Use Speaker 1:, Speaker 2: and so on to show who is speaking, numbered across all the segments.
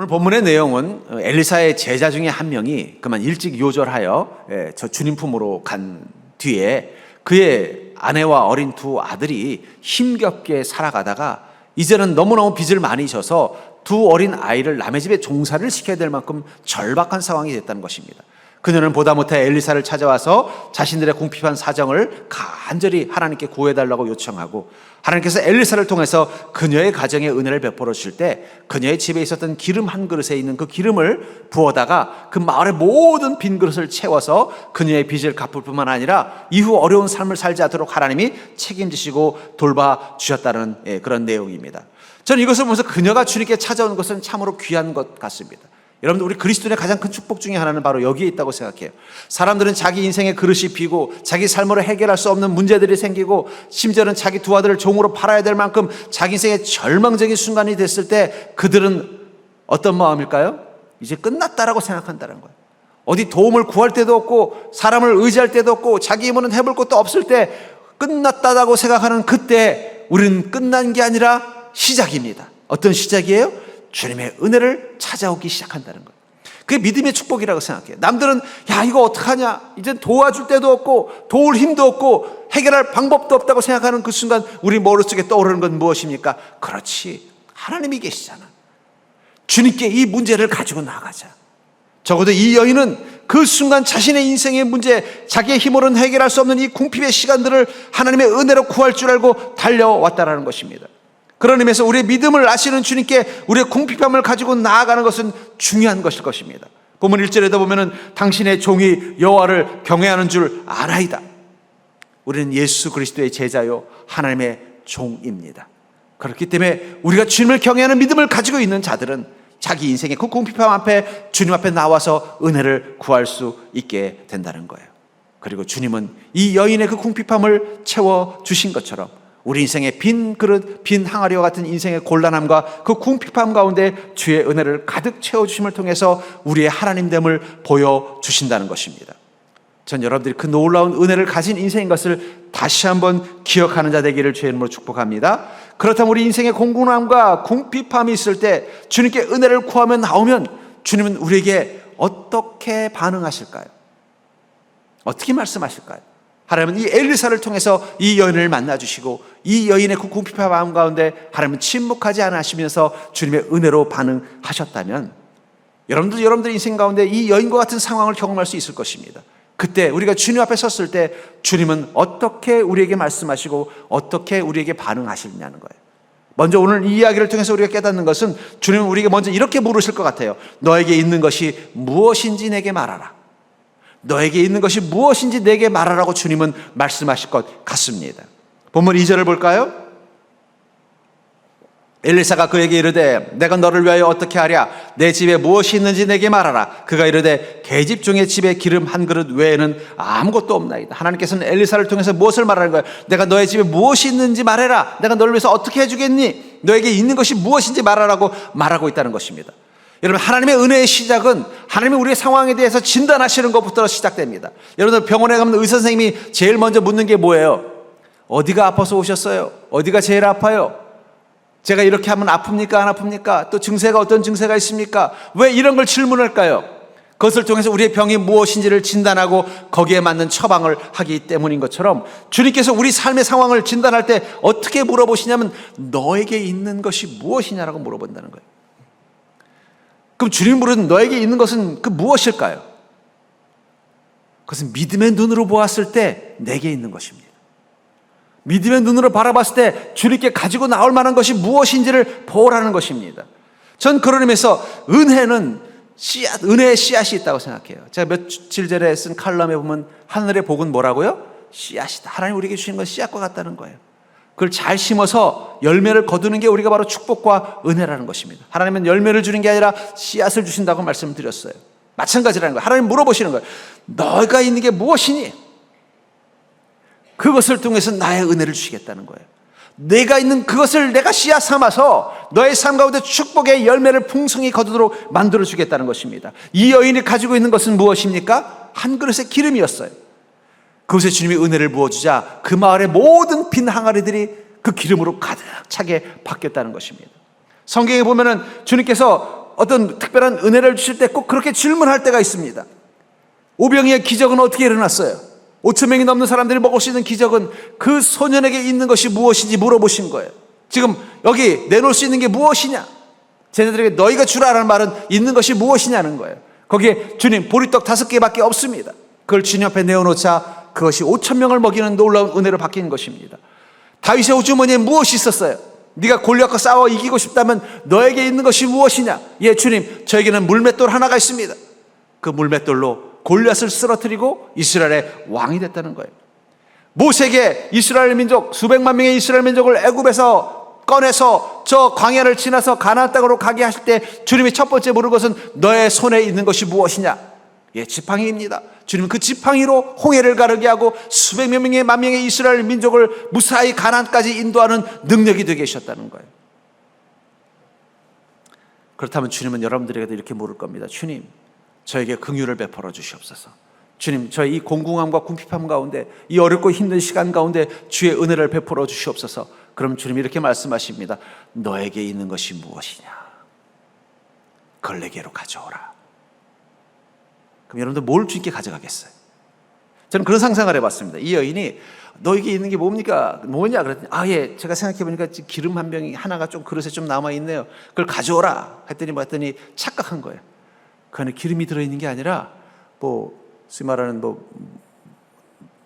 Speaker 1: 오늘 본문의 내용은 엘리사의 제자 중에 한 명이 그만 일찍 요절하여 저 주님 품으로 간 뒤에 그의 아내와 어린 두 아들이 힘겹게 살아가다가 이제는 너무너무 빚을 많이 져서 두 어린 아이를 남의 집에 종살이를 시켜야 될 만큼 절박한 상황이 됐다는 것입니다. 그녀는 보다 못해 엘리사를 찾아와서 자신들의 궁핍한 사정을 간절히 하나님께 구해달라고 요청하고, 하나님께서 엘리사를 통해서 그녀의 가정에 은혜를 베풀어 주실 때 그녀의 집에 있었던 기름 한 그릇에 있는 그 기름을 부어다가 그 마을의 모든 빈 그릇을 채워서 그녀의 빚을 갚을 뿐만 아니라 이후 어려운 삶을 살지 않도록 하나님이 책임지시고 돌봐주셨다는 그런 내용입니다. 저는 이것을 보면서 그녀가 주님께 찾아온 것은 참으로 귀한 것 같습니다. 여러분들, 우리 그리스도인의 가장 큰 축복 중에 하나는 바로 여기에 있다고 생각해요. 사람들은 자기 인생의 그릇이 비고 자기 삶으로 해결할 수 없는 문제들이 생기고 심지어는 자기 두 아들을 종으로 팔아야 될 만큼 자기 인생의 절망적인 순간이 됐을 때 그들은 어떤 마음일까요? 이제 끝났다라고 생각한다는 거예요. 어디 도움을 구할 데도 없고 사람을 의지할 데도 없고 자기 힘으로는 해볼 것도 없을 때 끝났다라고 생각하는 그때 우리는 끝난 게 아니라 시작입니다. 어떤 시작이에요? 주님의 은혜를 찾아오기 시작한다는 거예요. 그게 믿음의 축복이라고 생각해요. 남들은 야, 이거 어떡하냐, 이제 도와줄 데도 없고 도울 힘도 없고 해결할 방법도 없다고 생각하는 그 순간 우리 머릿속에 떠오르는 건 무엇입니까? 그렇지, 하나님이 계시잖아. 주님께 이 문제를 가지고 나가자. 적어도 이 여인은 그 순간 자신의 인생의 문제, 자기의 힘으로는 해결할 수 없는 이 궁핍의 시간들을 하나님의 은혜로 구할 줄 알고 달려왔다라는 것입니다. 그런 의미에서 우리의 믿음을 아시는 주님께 우리의 궁핍함을 가지고 나아가는 것은 중요한 것일 것입니다. 본문 1절에도 보면은 당신의 종이 여호와를 경외하는 줄 아나이다. 우리는 예수 그리스도의 제자요 하나님의 종입니다. 그렇기 때문에 우리가 주님을 경외하는 믿음을 가지고 있는 자들은 자기 인생의 그 궁핍함 앞에 주님 앞에 나와서 은혜를 구할 수 있게 된다는 거예요. 그리고 주님은 이 여인의 그 궁핍함을 채워주신 것처럼 우리 인생의 빈 그릇, 빈 항아리와 같은 인생의 곤란함과 그 궁핍함 가운데 주의 은혜를 가득 채워주심을 통해서 우리의 하나님됨을 보여주신다는 것입니다. 전 여러분들이 그 놀라운 은혜를 가진 인생인 것을 다시 한번 기억하는 자 되기를 주의 이름으로 축복합니다. 그렇다면 우리 인생의 공고함과 궁핍함이 있을 때 주님께 은혜를 구하며 나오면 주님은 우리에게 어떻게 반응하실까요? 어떻게 말씀하실까요? 하나님은 이 엘리사를 통해서 이 여인을 만나주시고 이 여인의 그 궁핍한 마음 가운데 하나님은 침묵하지 않으시면서 주님의 은혜로 반응하셨다면 여러분들 인생 가운데 이 여인과 같은 상황을 경험할 수 있을 것입니다. 그때 우리가 주님 앞에 섰을 때 주님은 어떻게 우리에게 말씀하시고 어떻게 우리에게 반응하시느냐는 거예요. 먼저 오늘 이 이야기를 통해서 우리가 깨닫는 것은 주님은 우리에게 먼저 이렇게 물으실 것 같아요. 너에게 있는 것이 무엇인지 내게 말하라. 너에게 있는 것이 무엇인지 내게 말하라고 주님은 말씀하실 것 같습니다. 본문 2절을 볼까요? 엘리사가 그에게 이르되 내가 너를 위하여 어떻게 하랴? 내 집에 무엇이 있는지 내게 말하라. 그가 이르되 계집 중에 집에 기름 한 그릇 외에는 아무것도 없나이다. 하나님께서는 엘리사를 통해서 무엇을 말하는 거예요? 내가 너의 집에 무엇이 있는지 말해라. 내가 너를 위해서 어떻게 해주겠니? 너에게 있는 것이 무엇인지 말하라고 말하고 있다는 것입니다. 여러분, 하나님의 은혜의 시작은 하나님이 우리의 상황에 대해서 진단하시는 것부터 시작됩니다. 여러분들 병원에 가면 의사 선생님이 제일 먼저 묻는 게 뭐예요? 어디가 아파서 오셨어요? 어디가 제일 아파요? 제가 이렇게 하면 아픕니까? 안 아픕니까? 또 증세가 어떤 증세가 있습니까? 왜 이런 걸 질문할까요? 그것을 통해서 우리의 병이 무엇인지를 진단하고 거기에 맞는 처방을 하기 때문인 것처럼 주님께서 우리 삶의 상황을 진단할 때 어떻게 물어보시냐면 너에게 있는 것이 무엇이냐라고 물어본다는 거예요. 그럼 주님 물은 너에게 있는 것은 그 무엇일까요? 그것은 믿음의 눈으로 보았을 때 내게 있는 것입니다. 믿음의 눈으로 바라봤을 때 주님께 가지고 나올 만한 것이 무엇인지를 보라는 것입니다. 전 그런 의미에서 은혜는 씨앗, 은혜의 씨앗이 있다고 생각해요. 제가 며칠 전에 쓴 칼럼에 보면 하늘의 복은 뭐라고요? 씨앗이다. 하나님 우리에게 주신 건 씨앗과 같다는 거예요. 그걸 잘 심어서 열매를 거두는 게 우리가 바로 축복과 은혜라는 것입니다. 하나님은 열매를 주는 게 아니라 씨앗을 주신다고 말씀을 드렸어요. 마찬가지라는 거예요. 하나님 물어보시는 거예요. 너가 있는 게 무엇이니? 그것을 통해서 나의 은혜를 주시겠다는 거예요. 내가 있는 그것을 내가 씨앗 삼아서 너의 삶 가운데 축복의 열매를 풍성히 거두도록 만들어 주겠다는 것입니다. 이 여인이 가지고 있는 것은 무엇입니까? 한 그릇의 기름이었어요. 그것에 주님이 은혜를 부어주자 그 마을의 모든 빈 항아리들이 그 기름으로 가득 차게 바뀌었다는 것입니다. 성경에 보면은 주님께서 어떤 특별한 은혜를 주실 때 꼭 그렇게 질문할 때가 있습니다. 오병이의 기적은 어떻게 일어났어요? 5천 명이 넘는 사람들이 먹을 수 있는 기적은 그 소년에게 있는 것이 무엇인지 물어보신 거예요. 지금 여기 내놓을 수 있는 게 무엇이냐? 쟤네들에게 너희가 주라라는 말은 있는 것이 무엇이냐는 거예요. 거기에 주님 보리떡 5개밖에 없습니다. 그걸 주님 앞에 내어놓자 그것이 5천 명을 먹이는 놀라운 은혜로 바뀐 것입니다. 다윗의 호주머니에 무엇이 있었어요? 네가 골리앗과 싸워 이기고 싶다면 너에게 있는 것이 무엇이냐? 예, 주님, 저에게는 물맷돌 하나가 있습니다. 그 물맷돌로 골리앗을 쓰러뜨리고 이스라엘의 왕이 됐다는 거예요. 모세에게 이스라엘 민족, 수백만 명의 이스라엘 민족을 애굽에서 꺼내서 저 광야를 지나서 가나안 땅으로 가게 하실 때 주님이 첫 번째 물은 것은 너의 손에 있는 것이 무엇이냐? 예, 지팡이입니다. 주님은 그 지팡이로 홍해를 가르게 하고 수백 명의 만 명의 이스라엘 민족을 무사히 가나안까지 인도하는 능력이 되게 하셨다는 거예요. 그렇다면 주님은 여러분들에게도 이렇게 물을 겁니다. 주님, 저에게 긍휼을 베풀어 주시옵소서. 주님, 저의 이 공공함과 궁핍함 가운데, 이 어렵고 힘든 시간 가운데 주의 은혜를 베풀어 주시옵소서. 그럼 주님이 이렇게 말씀하십니다. 너에게 있는 것이 무엇이냐? 그걸 내게로 가져오라. 그럼 여러분들 뭘 주님께 가져가겠어요? 저는 그런 상상을 해봤습니다. 이 여인이 너에게 있는 게 뭡니까? 뭐냐? 그랬더니 예, 제가 생각해보니까 기름 한 병이 하나가 좀 그릇에 좀 남아있네요. 그걸 가져오라 했더니 착각한 거예요. 그 안에 기름이 들어있는 게 아니라 소위 말하는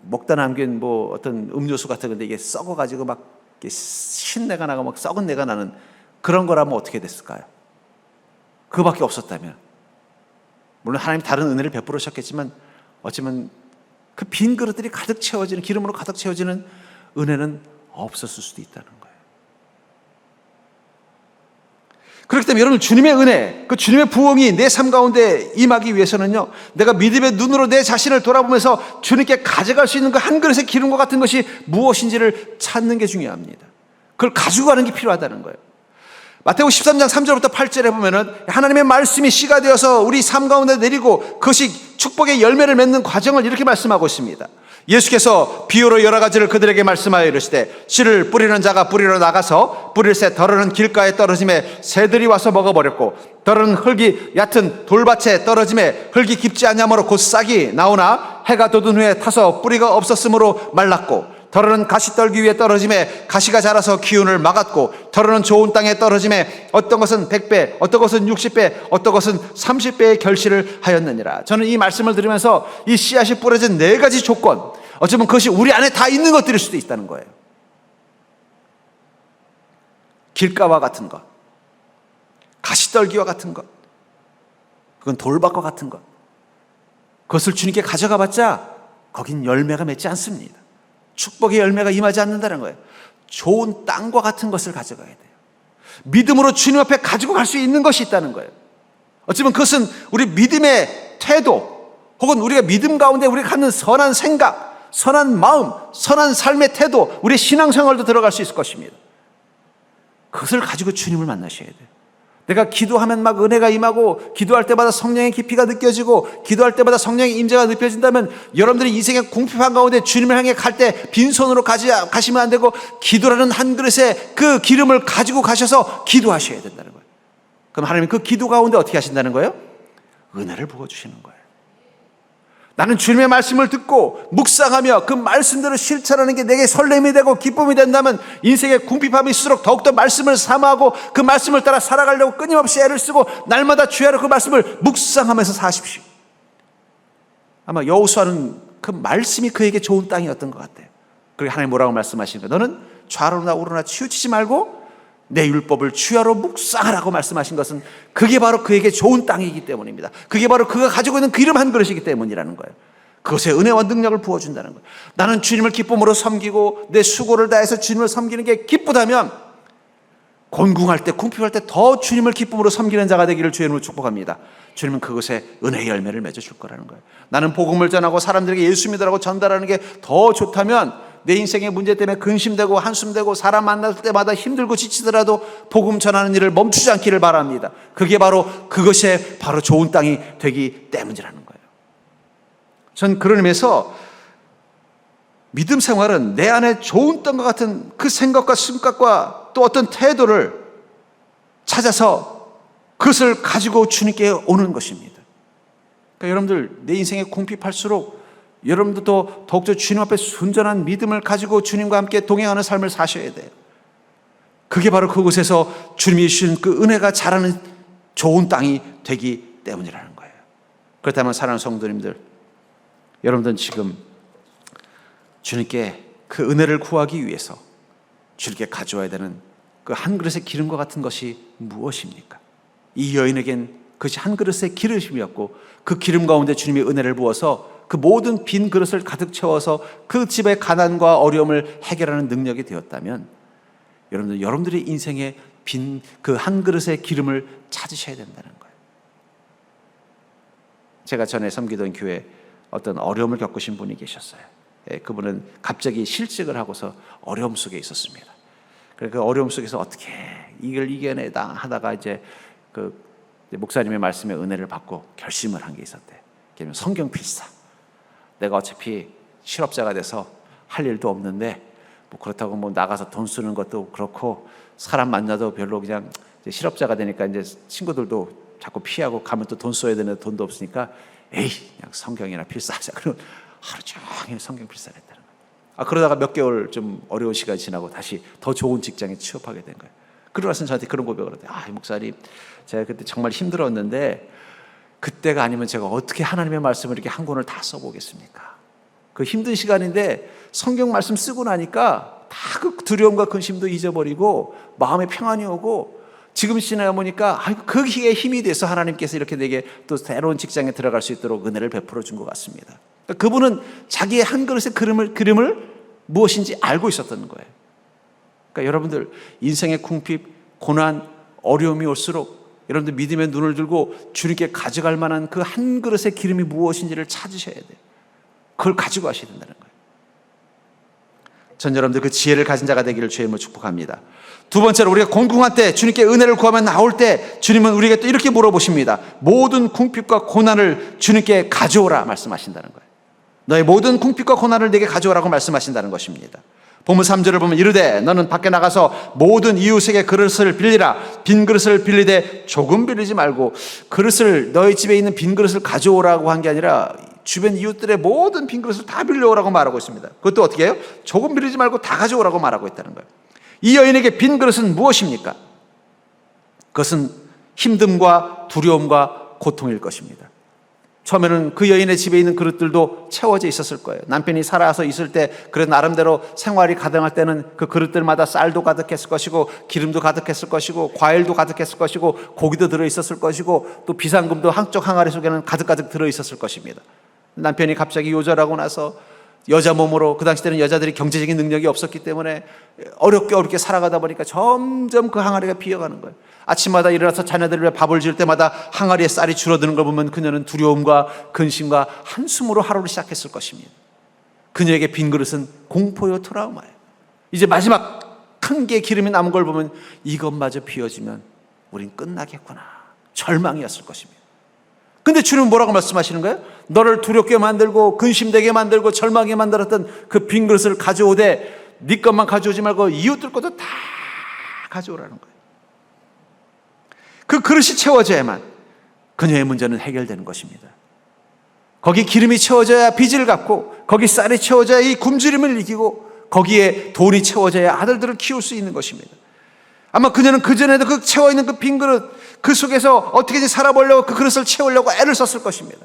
Speaker 1: 먹다 남긴 어떤 음료수 같은 건데 이게 썩어가지고 막 신내가 나고 막 썩은 내가 나는 그런 거라면 어떻게 됐을까요? 그거밖에 없었다면, 물론 하나님 다른 은혜를 베풀으셨겠지만 어쩌면 그 빈 그릇들이 가득 채워지는, 기름으로 가득 채워지는 은혜는 없었을 수도 있다는 거예요. 그렇기 때문에 여러분, 주님의 은혜, 그 주님의 부흥이 내 삶 가운데 임하기 위해서는요, 내가 믿음의 눈으로 내 자신을 돌아보면서 주님께 가져갈 수 있는 그 한 그릇의 기름과 같은 것이 무엇인지를 찾는 게 중요합니다. 그걸 가지고 가는 게 필요하다는 거예요. 마태복음 13장 3절부터 8절에 보면은 하나님의 말씀이 씨가 되어서 우리 삶 가운데 내리고 그것이 축복의 열매를 맺는 과정을 이렇게 말씀하고 있습니다. 예수께서 비유로 여러 가지를 그들에게 말씀하여 이르시되 씨를 뿌리는 자가 뿌리러 나가서 뿌릴새 더러는 길가에 떨어짐에 새들이 와서 먹어버렸고 더러는 흙이 얕은 돌밭에 떨어짐에 흙이 깊지 않냐므로 곧 싹이 나오나 해가 돋은 후에 타서 뿌리가 없었으므로 말랐고 더러는 가시떨기 위에 떨어짐에 가시가 자라서 기운을 막았고 더러는 좋은 땅에 떨어짐에 어떤 것은 100배 어떤 것은 60배 어떤 것은 30배의 결실을 하였느니라. 저는 이 말씀을 들으면서 이 씨앗이 뿌려진 4가지 조건, 어쩌면 그것이 우리 안에 다 있는 것들일 수도 있다는 거예요. 길가와 같은 것, 가시떨기와 같은 것, 그건 돌밭과 같은 것, 그것을 주님께 가져가 봤자 거긴 열매가 맺지 않습니다. 축복의 열매가 임하지 않는다는 거예요. 좋은 땅과 같은 것을 가져가야 돼요. 믿음으로 주님 앞에 가지고 갈 수 있는 것이 있다는 거예요. 어쩌면 그것은 우리 믿음의 태도, 혹은 우리가 믿음 가운데 우리가 갖는 선한 생각, 선한 마음, 선한 삶의 태도, 우리의 신앙생활도 들어갈 수 있을 것입니다. 그것을 가지고 주님을 만나셔야 돼요. 내가 기도하면 막 은혜가 임하고 기도할 때마다 성령의 깊이가 느껴지고 기도할 때마다 성령의 임재가 느껴진다면 여러분들이 인생의 궁핍한 가운데 주님을 향해 갈 때 빈손으로 가시면 안 되고 기도라는 한 그릇에 그 기름을 가지고 가셔서 기도하셔야 된다는 거예요. 그럼 하나님은 그 기도 가운데 어떻게 하신다는 거예요? 은혜를 부어주시는 거예요. 나는 주님의 말씀을 듣고 묵상하며 그 말씀대로 실천하는 게 내게 설렘이 되고 기쁨이 된다면 인생의 궁핍함이 있을수록 더욱더 말씀을 사모하고 그 말씀을 따라 살아가려고 끊임없이 애를 쓰고 날마다 주야로 그 말씀을 묵상하면서 사십시오. 아마 여호수아는 그 말씀이 그에게 좋은 땅이었던 것 같아요. 그리고 하나님 뭐라고 말씀하시는 거예요? 너는 좌로나 우로나 치우치지 말고 내 율법을 주야로 묵상하라고 말씀하신 것은 그게 바로 그에게 좋은 땅이기 때문입니다. 그게 바로 그가 가지고 있는 기름 한 그릇이기 때문이라는 거예요. 그것에 은혜와 능력을 부어준다는 거예요. 나는 주님을 기쁨으로 섬기고 내 수고를 다해서 주님을 섬기는 게 기쁘다면 곤궁할 때 궁핍할 때 더 주님을 기쁨으로 섬기는 자가 되기를 주의 이름으로 축복합니다. 주님은 그것에 은혜의 열매를 맺어줄 거라는 거예요. 나는 복음을 전하고 사람들에게 예수 믿으라고 전달하는 게 더 좋다면 내 인생의 문제 때문에 근심되고 한숨되고 사람 만날 때마다 힘들고 지치더라도 복음 전하는 일을 멈추지 않기를 바랍니다. 그게 바로 그것이 바로 좋은 땅이 되기 때문이라는 거예요. 전 그런 의미에서 믿음 생활은 내 안에 좋은 땅과 같은 그 생각과 생각과 또 어떤 태도를 찾아서 그것을 가지고 주님께 오는 것입니다. 그러니까 여러분들 내 인생에 궁핍할수록 여러분들도 더욱더 주님 앞에 순전한 믿음을 가지고 주님과 함께 동행하는 삶을 사셔야 돼요. 그게 바로 그곳에서 주님이 주신 그 은혜가 자라는 좋은 땅이 되기 때문이라는 거예요. 그렇다면 사랑하는 성도님들, 여러분들은 지금 주님께 그 은혜를 구하기 위해서 주님께 가져와야 되는 그 한 그릇의 기름과 같은 것이 무엇입니까? 이 여인에겐 그것이 한 그릇의 기름이었고 그 기름 가운데 주님의 은혜를 부어서 그 모든 빈 그릇을 가득 채워서 그 집의 가난과 어려움을 해결하는 능력이 되었다면 여러분들의 인생에 빈 그 한 그릇의 기름을 찾으셔야 된다는 거예요. 제가 전에 섬기던 교회에 어떤 어려움을 겪으신 분이 계셨어요. 그분은 갑자기 실직을 하고서 어려움 속에 있었습니다. 그 어려움 속에서 어떻게 이걸 이겨내다 하다가 이제 그 목사님의 말씀에 은혜를 받고 결심을 한 게 있었대. 그게 성경 필사. 내가 어차피 실업자가 돼서 할 일도 없는데 뭐 그렇다고 뭐 나가서 돈 쓰는 것도 그렇고 사람 만나도 별로 그냥 이제 실업자가 되니까 이제 친구들도 자꾸 피하고 가면 또 돈 써야 되는데 돈도 없으니까 에이 그냥 성경이나 필사하자. 그러면 하루 종일 성경 필사를 했다는 거예요. 그러다가 몇 개월 좀 어려운 시간이 지나고 다시 더 좋은 직장에 취업하게 된 거예요. 그러고 나서 저한테 그런 고백을 하더라고요. 목사님, 제가 그때 정말 힘들었는데 그때가 아니면 제가 어떻게 하나님의 말씀을 이렇게 한 권을 다 써보겠습니까? 그 힘든 시간인데 성경 말씀 쓰고 나니까 다 그 두려움과 근심도 잊어버리고 마음에 평안이 오고 지금 지나 보니까 그게 힘이 돼서 하나님께서 이렇게 내게 또 새로운 직장에 들어갈 수 있도록 은혜를 베풀어 준 것 같습니다. 그분은 자기의 한 그릇의 그림을 무엇인지 알고 있었던 거예요. 그러니까 여러분들 인생의 궁핍, 고난, 어려움이 올수록 여러분들 믿음의 눈을 들고 주님께 가져갈 만한 그 한 그릇의 기름이 무엇인지를 찾으셔야 돼요. 그걸 가지고 가셔야 된다는 거예요. 전 여러분들 그 지혜를 가진 자가 되기를 주의 이름으로 축복합니다. 두 번째로 우리가 공궁할 때 주님께 은혜를 구하면 나올 때 주님은 우리에게 또 이렇게 물어보십니다. 모든 궁핍과 고난을 주님께 가져오라 말씀하신다는 거예요. 너의 모든 궁핍과 고난을 내게 가져오라고 말씀하신다는 것입니다. 본문 3절을 보면 이르되 너는 밖에 나가서 모든 이웃에게 그릇을 빌리라. 빈 그릇을 빌리되 조금 빌리지 말고 그릇을 너희 집에 있는 빈 그릇을 가져오라고 한 게 아니라 주변 이웃들의 모든 빈 그릇을 다 빌려오라고 말하고 있습니다. 그것도 어떻게 해요? 조금 빌리지 말고 다 가져오라고 말하고 있다는 거예요. 이 여인에게 빈 그릇은 무엇입니까? 그것은 힘듦과 두려움과 고통일 것입니다. 처음에는 그 여인의 집에 있는 그릇들도 채워져 있었을 거예요. 남편이 살아서 있을 때 그래 나름대로 생활이 가능할 때는 그 그릇들마다 쌀도 가득했을 것이고 기름도 가득했을 것이고 과일도 가득했을 것이고 고기도 들어있었을 것이고 또 비상금도 한쪽 항아리 속에는 가득가득 들어있었을 것입니다. 남편이 갑자기 요절하고 나서 여자 몸으로, 그 당시 때는 여자들이 경제적인 능력이 없었기 때문에 어렵게 살아가다 보니까 점점 그 항아리가 비어가는 거예요. 아침마다 일어나서 자녀들을 위해 밥을 지을 때마다 항아리에 쌀이 줄어드는 걸 보면 그녀는 두려움과 근심과 한숨으로 하루를 시작했을 것입니다. 그녀에게 빈 그릇은 공포요 트라우마예요. 이제 마지막 큰 게 기름이 남은 걸 보면 이것마저 비워지면 우린 끝나겠구나, 절망이었을 것입니다. 근데 주님은 뭐라고 말씀하시는 거예요? 너를 두렵게 만들고 근심되게 만들고 절망하게 만들었던 그 빈 그릇을 가져오되 네 것만 가져오지 말고 이웃들 것도 다 가져오라는 거예요. 그 그릇이 채워져야만 그녀의 문제는 해결되는 것입니다. 거기 기름이 채워져야 빚을 갚고 거기 쌀이 채워져야 이 굶주림을 이기고 거기에 돈이 채워져야 아들들을 키울 수 있는 것입니다. 아마 그녀는 그전에도 그 채워있는 그 빈 그릇 그 속에서 어떻게든 살아보려고 그 그릇을 채우려고 애를 썼을 것입니다.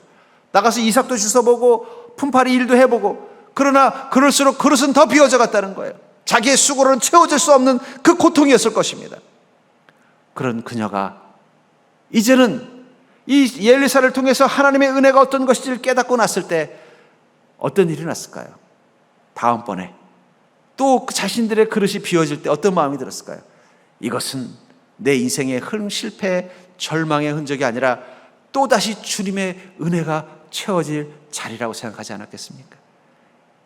Speaker 1: 나가서 이삭도 주워보고 품팔이 일도 해보고, 그러나 그럴수록 그릇은 더 비워져 갔다는 거예요. 자기의 수고로는 채워질 수 없는 그 고통이었을 것입니다. 그런 그녀가 이제는 이 엘리사를 통해서 하나님의 은혜가 어떤 것인지를 깨닫고 났을 때 어떤 일이 났을까요? 다음번에 또 그 자신들의 그릇이 비워질 때 어떤 마음이 들었을까요? 이것은 내 인생의 실패, 절망의 흔적이 아니라 또다시 주님의 은혜가 채워질 자리라고 생각하지 않았겠습니까?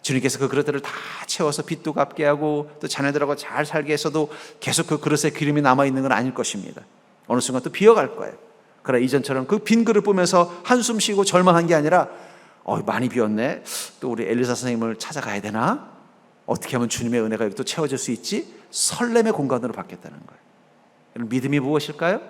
Speaker 1: 주님께서 그 그릇들을 다 채워서 빚도 갚게 하고 또 자녀들하고 잘 살게 해서도 계속 그 그릇에 기름이 남아있는 건 아닐 것입니다. 어느 순간 또 비어갈 거예요. 그러나 이전처럼 그 빈 그릇 보면서 한숨 쉬고 절망한 게 아니라 많이 비었네, 또 우리 엘리사 선생님을 찾아가야 되나? 어떻게 하면 주님의 은혜가 여기 또 채워질 수 있지? 설렘의 공간으로 바뀌었다는 거예요. 믿음이 무엇일까요?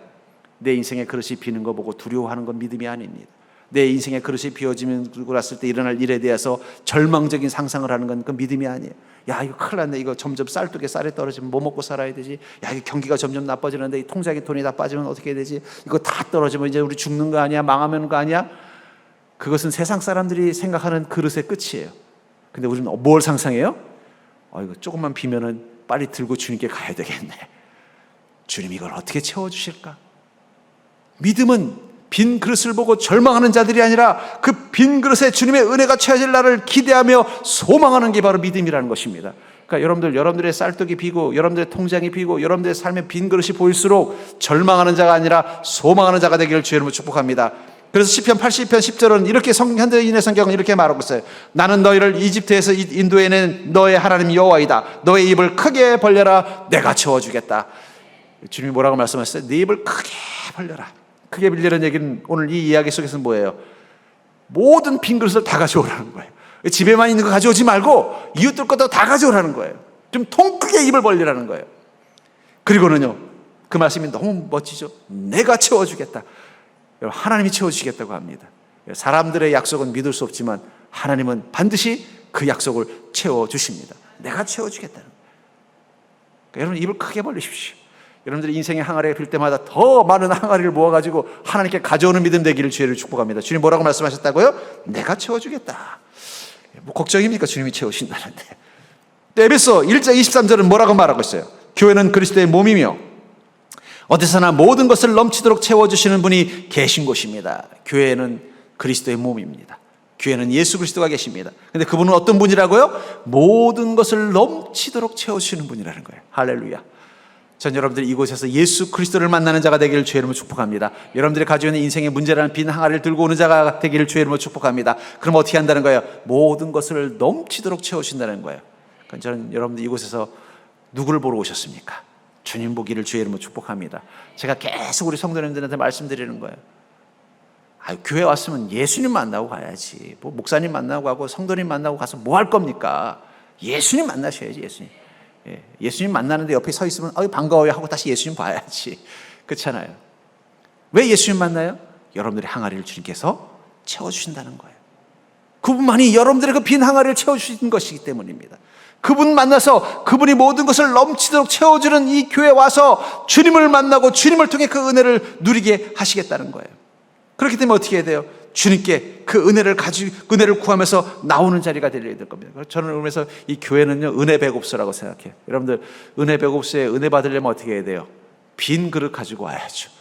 Speaker 1: 내 인생의 그릇이 비는 거 보고 두려워하는 건 믿음이 아닙니다. 내 인생의 그릇이 비워지고 났을 때 일어날 일에 대해서 절망적인 상상을 하는 건 그 믿음이 아니에요. 야, 이거 큰일 났네. 이거 점점 쌀독에 쌀이 떨어지면 뭐 먹고 살아야 되지? 야, 이 경기가 점점 나빠지는데 이 통장에 돈이 다 빠지면 어떻게 해야 되지? 이거 다 떨어지면 이제 우리 죽는 거 아니야? 망하는 거 아니야? 그것은 세상 사람들이 생각하는 그릇의 끝이에요. 근데 우리는 뭘 상상해요? 이거 조금만 비면은 빨리 들고 주님께 가야 되겠네. 주님 이걸 어떻게 채워주실까? 믿음은 빈 그릇을 보고 절망하는 자들이 아니라 그 빈 그릇에 주님의 은혜가 채워질 날을 기대하며 소망하는 게 바로 믿음이라는 것입니다. 그러니까 여러분들의 쌀떡이 비고 여러분들의 통장이 비고 여러분들의 삶의 빈 그릇이 보일수록 절망하는 자가 아니라 소망하는 자가 되기를 주의 이름으로 축복합니다. 그래서 시편 80편 10절은 이렇게 현대인의 성경은 이렇게 말하고 있어요. 나는 너희를 이집트에서 인도해낸 너의 하나님 여호와이다. 너의 입을 크게 벌려라. 내가 채워주겠다. 주님이 뭐라고 말씀하셨어요? 네 입을 크게 벌려라. 크게 빌리는 얘기는 오늘 이 이야기 속에서는 뭐예요? 모든 빈 그릇을 다 가져오라는 거예요. 집에만 있는 거 가져오지 말고 이웃들 것도 다 가져오라는 거예요. 좀 통 크게 입을 벌리라는 거예요. 그리고는요, 그 말씀이 너무 멋지죠. 내가 채워주겠다. 하나님이 채워주시겠다고 합니다. 사람들의 약속은 믿을 수 없지만 하나님은 반드시 그 약속을 채워주십니다. 내가 채워주겠다는 거예요. 그러니까 여러분 입을 크게 벌리십시오. 여러분들이 인생의 항아리가 빌 때마다 더 많은 항아리를 모아가지고 하나님께 가져오는 믿음 되기를 주의를 축복합니다. 주님 뭐라고 말씀하셨다고요? 내가 채워주겠다. 뭐 걱정입니까? 주님이 채우신다는데. 에베소 1장 23절은 뭐라고 말하고 있어요? 교회는 그리스도의 몸이며 어디서나 모든 것을 넘치도록 채워주시는 분이 계신 곳입니다. 교회는 그리스도의 몸입니다. 교회는 예수 그리스도가 계십니다. 근데 그분은 어떤 분이라고요? 모든 것을 넘치도록 채워주시는 분이라는 거예요. 할렐루야. 전 여러분들이 이곳에서 예수 그리스도를 만나는 자가 되기를 주의 이름으로 축복합니다. 여러분들이 가지고 있는 인생의 문제라는 빈 항아리를 들고 오는 자가 되기를 주의 이름으로 축복합니다. 그럼 어떻게 한다는 거예요? 모든 것을 넘치도록 채우신다는 거예요. 그러니까 저는 여러분들 이곳에서 누구를 보러 오셨습니까? 주님 보기를 주의 이름으로 축복합니다. 제가 계속 우리 성도님들한테 말씀드리는 거예요. 교회 왔으면 예수님 만나고 가야지. 뭐 목사님 만나고 가고 성도님 만나고 가서 뭐 할 겁니까? 예수님 만나셔야지. 예수님 만나는데 옆에 서 있으면 반가워요 하고 다시 예수님 봐야지. 그렇잖아요. 왜 예수님 만나요? 여러분들의 항아리를 주님께서 채워주신다는 거예요. 그분만이 여러분들의 그 빈 항아리를 채워주신 것이기 때문입니다. 그분 만나서 그분이 모든 것을 넘치도록 채워주는 이 교회에 와서 주님을 만나고 주님을 통해 그 은혜를 누리게 하시겠다는 거예요. 그렇기 때문에 어떻게 해야 돼요? 주님께 그 은혜를 구하면서 나오는 자리가 되어야 될 겁니다. 저는 그러면서 이 교회는요, 은혜 배급소라고 생각해요. 여러분들, 은혜 배급소에 은혜 받으려면 어떻게 해야 돼요? 빈 그릇 가지고 와야죠.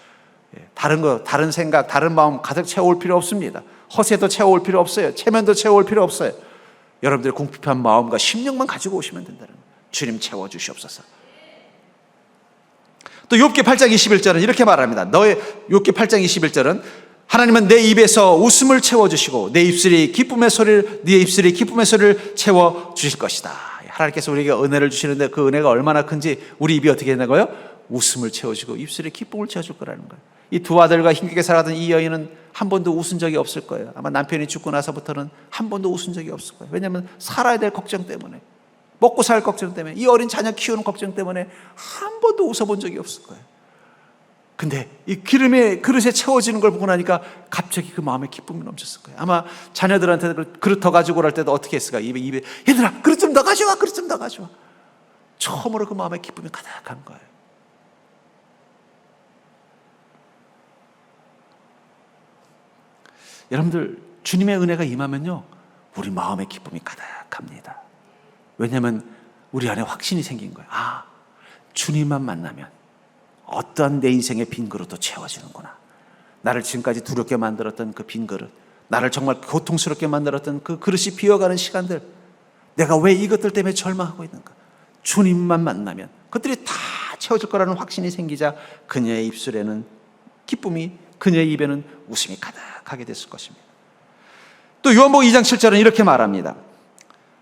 Speaker 1: 다른 생각, 다른 마음 가득 채워올 필요 없습니다. 허세도 채워올 필요 없어요. 체면도 채워올 필요 없어요. 여러분들의 궁핍한 마음과 심령만 가지고 오시면 된다는 거예요. 주님 채워주시옵소서. 또 욥기 8장 21절은 이렇게 말합니다. 욥기 8장 21절은 하나님은 내 입에서 웃음을 채워주시고 내 입술이 기쁨의 소리를 채워주실 것이다. 하나님께서 우리에게 은혜를 주시는데 그 은혜가 얼마나 큰지 우리 입이 어떻게 되나요? 웃음을 채워주고 입술에 기쁨을 채워줄 거라는 거예요. 이 두 아들과 힘겹게 살아가던 이 여인은 한 번도 웃은 적이 없을 거예요. 아마 남편이 죽고 나서부터는 한 번도 웃은 적이 없을 거예요. 왜냐하면 살아야 될 걱정 때문에, 먹고 살 걱정 때문에, 이 어린 자녀 키우는 걱정 때문에 한 번도 웃어본 적이 없을 거예요. 근데 이 기름의 그릇에 채워지는 걸 보고 나니까 갑자기 그 마음에 기쁨이 넘쳤을 거예요. 아마 자녀들한테 그릇 더 가지고 올 때도 어떻게 했을까? 입에 얘들아 그릇 좀 더 가져와, 그릇 좀 더 가져와. 처음으로 그 마음에 기쁨이 가득한 거예요. 여러분들, 주님의 은혜가 임하면요, 우리 마음의 기쁨이 가득합니다. 왜냐하면 우리 안에 확신이 생긴 거예요. 주님만 만나면 어떠한 내 인생의 빈 그릇도 채워지는구나. 나를 지금까지 두렵게 만들었던 그 빈 그릇, 나를 정말 고통스럽게 만들었던 그 그릇이 비어가는 시간들, 내가 왜 이것들 때문에 절망하고 있는가? 주님만 만나면 그것들이 다 채워질 거라는 확신이 생기자 그녀의 입술에는 기쁨이, 그녀의 입에는 웃음이 가득하게 됐을 것입니다. 또 요한복음 2장 7절은 이렇게 말합니다.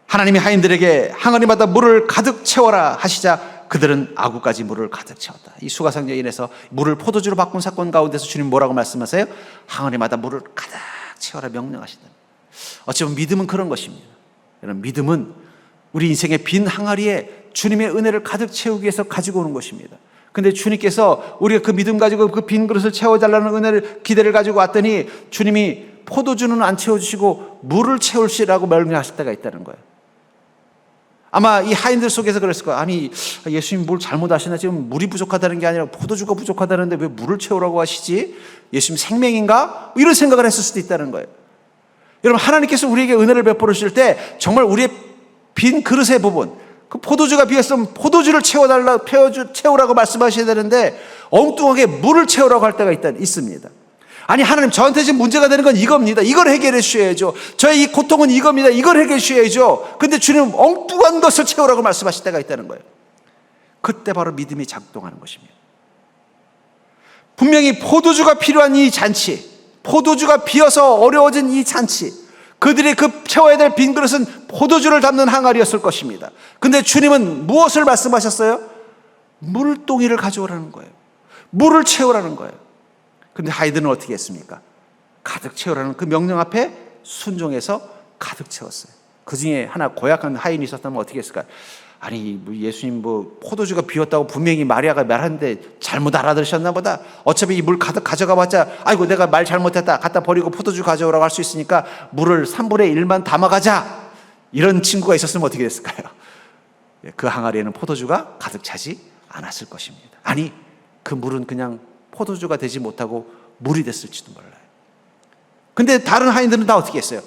Speaker 1: 하나님이 하인들에게 항아리마다 물을 가득 채워라 하시자 그들은 아구까지 물을 가득 채웠다. 이 수가성 여인에서 물을 포도주로 바꾼 사건 가운데서 주님 뭐라고 말씀하세요? 항아리마다 물을 가득 채워라 명령하신다. 어찌 보면 믿음은 그런 것입니다. 여러분, 믿음은 우리 인생의 빈 항아리에 주님의 은혜를 가득 채우기 위해서 가지고 오는 것입니다. 근데 주님께서 우리가 그 믿음 가지고 그 빈 그릇을 채워달라는 은혜를 기대를 가지고 왔더니 주님이 포도주는 안 채워주시고 물을 채우시라고 명령하실 때가 있다는 거예요. 아마 이 하인들 속에서 그랬을 거예요. 아니, 예수님 뭘 잘못하시나? 지금 물이 부족하다는 게 아니라 포도주가 부족하다는데 왜 물을 채우라고 하시지? 예수님 생명인가? 이런 생각을 했을 수도 있다는 거예요. 여러분, 하나님께서 우리에게 은혜를 베풀으실 때 정말 우리의 빈 그릇의 부분, 그 포도주가 비었으면 포도주를 채우라고 말씀하셔야 되는데 엉뚱하게 물을 채우라고 할 때가 있습니다. 아니, 하나님, 저한테 지금 문제가 되는 건 이겁니다. 이걸 해결해 주셔야죠. 저의 이 고통은 이겁니다. 이걸 해결해 주셔야죠. 근데 주님 엉뚱한 것을 채우라고 말씀하실 때가 있다는 거예요. 그때 바로 믿음이 작동하는 것입니다. 분명히 포도주가 필요한 이 잔치, 포도주가 비어서 어려워진 이 잔치, 그들이 그 채워야 될 빈 그릇은 포도주를 담는 항아리였을 것입니다. 근데 주님은 무엇을 말씀하셨어요? 물동이를 가져오라는 거예요. 물을 채우라는 거예요. 근데 하이드는 어떻게 했습니까? 가득 채우라는 그 명령 앞에 순종해서 가득 채웠어요. 그 중에 하나 고약한 하인이 있었다면 어떻게 했을까요? 아니, 예수님 포도주가 비었다고 분명히 마리아가 말하는데 잘못 알아들으셨나 보다. 어차피 이 물 가득 가져가 봤자 아이고 내가 말 잘못했다. 갖다 버리고 포도주 가져오라고 할 수 있으니까 물을 3분의 1만 담아가자. 이런 친구가 있었으면 어떻게 됐을까요? 그 항아리에는 포도주가 가득 차지 않았을 것입니다. 아니, 그 물은 그냥 포도주가 되지 못하고 물이 됐을지도 몰라요. 근데 다른 하인들은 다 어떻게 했어요?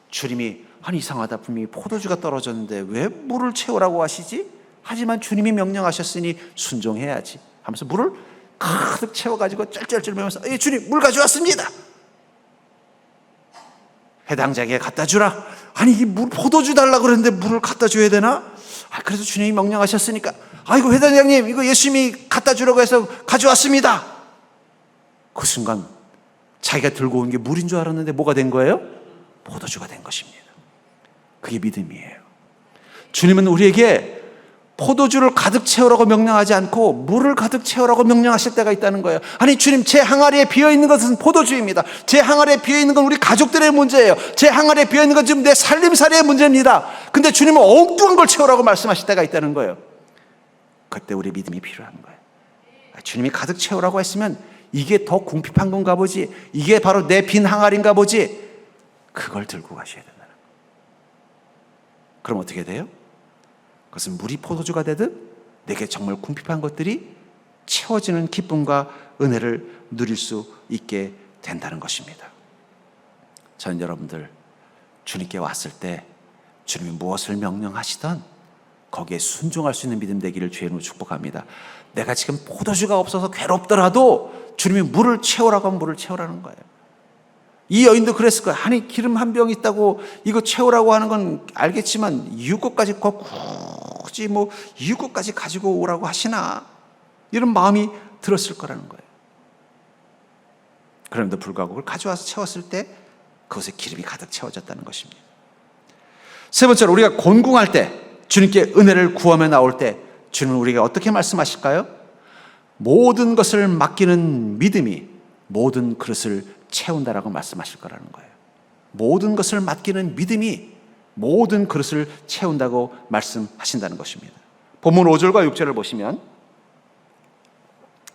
Speaker 1: 주님이 아니, 이상하다. 분명히 포도주가 떨어졌는데 왜 물을 채우라고 하시지? 하지만 주님이 명령하셨으니 순종해야지 하면서 물을 가득 채워가지고 쩔쩔쩔 매면서 예, 주님 물 가져왔습니다. 해당자에게 갖다 주라. 아니, 이 물 포도주 달라고 그랬는데 물을 갖다 줘야 되나? 그래서 주님이 명령하셨으니까 아이고 회장님 이거 예수님이 갖다 주라고 해서 가져왔습니다. 그 순간 자기가 들고 온 게 물인 줄 알았는데 뭐가 된 거예요? 포도주가 된 것입니다. 그게 믿음이에요. 주님은 우리에게 포도주를 가득 채우라고 명령하지 않고 물을 가득 채우라고 명령하실 때가 있다는 거예요. 아니, 주님, 제 항아리에 비어있는 것은 포도주입니다. 제 항아리에 비어있는 건 우리 가족들의 문제예요. 제 항아리에 비어있는 건 지금 내 살림살이의 문제입니다. 근데 주님은 엉뚱한 걸 채우라고 말씀하실 때가 있다는 거예요. 그때 우리 믿음이 필요한 거예요. 주님이 가득 채우라고 했으면 이게 더 궁핍한 건가 보지, 이게 바로 내 빈 항아리인가 보지, 그걸 들고 가셔야 된다는 거예요. 그럼 어떻게 돼요? 그것은 물이 포도주가 되듯 내게 정말 궁핍한 것들이 채워지는 기쁨과 은혜를 누릴 수 있게 된다는 것입니다. 저는 여러분들 주님께 왔을 때 주님이 무엇을 명령하시던 거기에 순종할 수 있는 믿음 되기를 주의 이름으로 축복합니다. 내가 지금 포도주가 없어서 괴롭더라도 주님이 물을 채우라고 하면 물을 채우라는 거예요. 이 여인도 그랬을 거예요. 아니, 기름 한 병 있다고 이거 채우라고 하는 건 알겠지만 이웃것까지 굳이 이웃것까지 가지고 오라고 하시나, 이런 마음이 들었을 거라는 거예요. 그럼에도 불구하고 그걸 가져와서 채웠을 때 그것에 기름이 가득 채워졌다는 것입니다. 세 번째로, 우리가 곤궁할 때, 주님께 은혜를 구하며 나올 때 주님은 우리에게 어떻게 말씀하실까요? 모든 것을 맡기는 믿음이 모든 그릇을 채운다라고 말씀하실 거라는 거예요. 모든 것을 맡기는 믿음이 모든 그릇을 채운다고 말씀하신다는 것입니다. 본문 5절과 6절을 보시면,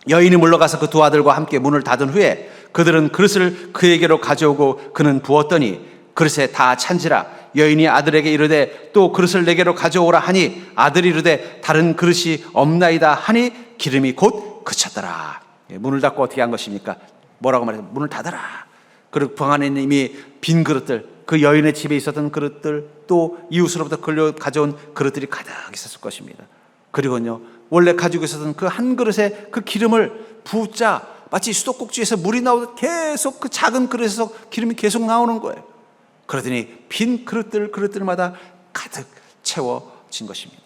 Speaker 1: 여인이 물러가서 그 두 아들과 함께 문을 닫은 후에 그들은 그릇을 그에게로 가져오고 그는 부었더니 그릇에 다 찬지라. 여인이 아들에게 이르되 또 그릇을 내게로 가져오라 하니 아들이 이르되 다른 그릇이 없나이다 하니 기름이 곧 그쳤더라. 문을 닫고 어떻게 한 것입니까? 뭐라고 말해요? 문을 닫아라. 그리고 방 안에 있는 이미 빈 그릇들, 그 여인의 집에 있었던 그릇들, 또 이웃으로부터 끌려 가져온 그릇들이 가득 있었을 것입니다. 그리고요, 원래 가지고 있었던 그 한 그릇에 그 기름을 붓자 마치 수도꼭지에서 물이 나오듯 계속 그 작은 그릇에서 기름이 계속 나오는 거예요. 그러더니 빈 그릇들마다 가득 채워진 것입니다.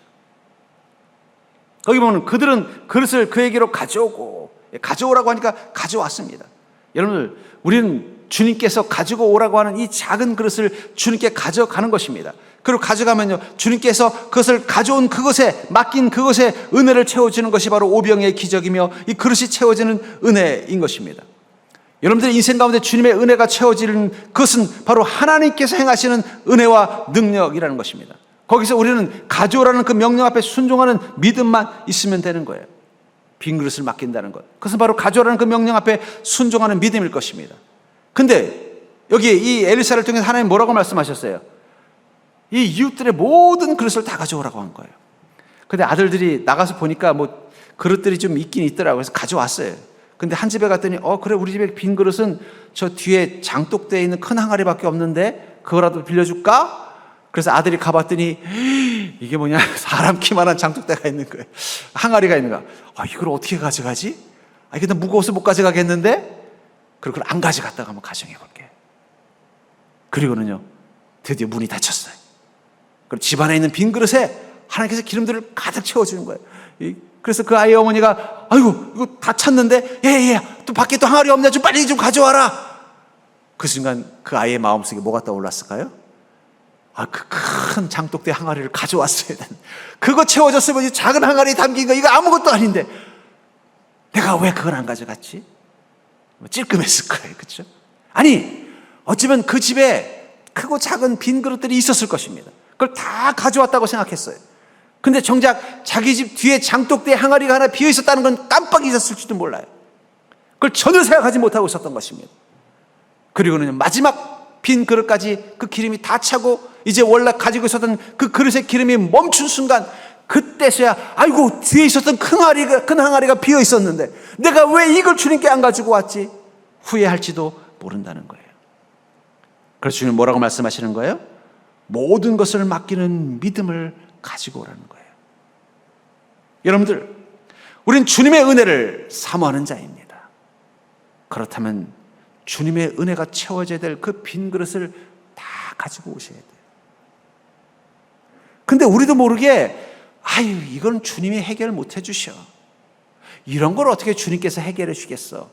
Speaker 1: 거기 보면 그들은 그릇을 그에게로 가져오라고 하니까 가져왔습니다. 여러분, 우리는 주님께서 가지고 오라고 하는 이 작은 그릇을 주님께 가져가는 것입니다. 그리고 가져가면요, 주님께서 그것을 가져온 그것에, 맡긴 그것에 은혜를 채워주는 것이 바로 오병의 기적이며 이 그릇이 채워지는 은혜인 것입니다. 여러분들의 인생 가운데 주님의 은혜가 채워지는 그것은 바로 하나님께서 행하시는 은혜와 능력이라는 것입니다. 거기서 우리는 가져오라는 그 명령 앞에 순종하는 믿음만 있으면 되는 거예요. 빈 그릇을 맡긴다는 것, 그것은 바로 가져오라는 그 명령 앞에 순종하는 믿음일 것입니다. 근데 여기 이 엘리사를 통해서 하나님 뭐라고 말씀하셨어요? 이 이웃들의 모든 그릇을 다 가져오라고 한 거예요. 근데 아들들이 나가서 보니까 뭐 그릇들이 좀 있긴 있더라고요. 그래서 가져왔어요. 근데 한 집에 갔더니 그래, 우리 집에 빈 그릇은 저 뒤에 장독대에 있는 큰 항아리밖에 없는데 그거라도 빌려줄까? 그래서 아들이 가봤더니 이게 뭐냐, 사람 키만한 장독대가 있는 거예요. 항아리가 있는 거야. 이걸 어떻게 가져가지? 이게 너무 무거워서 못 가져가겠는데? 그리고 그걸 안 가져갔다가 한번 가정해 볼게. 그리고는요, 드디어 문이 닫혔어요. 그리고 집안에 있는 빈 그릇에 하나님께서 기름들을 가득 채워주는 거예요. 그래서 그 아이의 어머니가 아이고 이거 다 찼는데 또 밖에 또 항아리 없냐, 좀 빨리 좀 가져와라. 그 순간 그 아이의 마음속에 뭐가 떠올랐을까요? 그 큰 장독대 항아리를 가져왔어야 되는, 그거 채워졌으면 이 작은 항아리에 담긴 거 이거 아무것도 아닌데 내가 왜 그걸 안 가져갔지? 찔끔했을 거예요. 그렇죠? 아니, 어쩌면 그 집에 크고 작은 빈 그릇들이 있었을 것입니다. 그걸 다 가져왔다고 생각했어요. 근데 정작 자기 집 뒤에 장독대 항아리가 하나 비어 있었다는 건 깜빡 잊었을지도 몰라요. 그걸 전혀 생각하지 못하고 있었던 것입니다. 그리고는 마지막 빈 그릇까지 그 기름이 다 차고 이제 원래 가지고 있었던 그 그릇의 기름이 멈춘 순간, 그때서야 아이고 뒤에 있었던 큰 항아리가 비어 있었는데 내가 왜 이걸 주님께 안 가지고 왔지? 후회할지도 모른다는 거예요. 그래서 주님 뭐라고 말씀하시는 거예요? 모든 것을 맡기는 믿음을 가지고 오라는 거예요. 여러분들, 우린 주님의 은혜를 사모하는 자입니다. 그렇다면 주님의 은혜가 채워져야 될 그 빈 그릇을 다 가지고 오셔야 돼요. 근데 우리도 모르게 이건 주님이 해결 못 해주셔, 이런 걸 어떻게 주님께서 해결해 주겠어,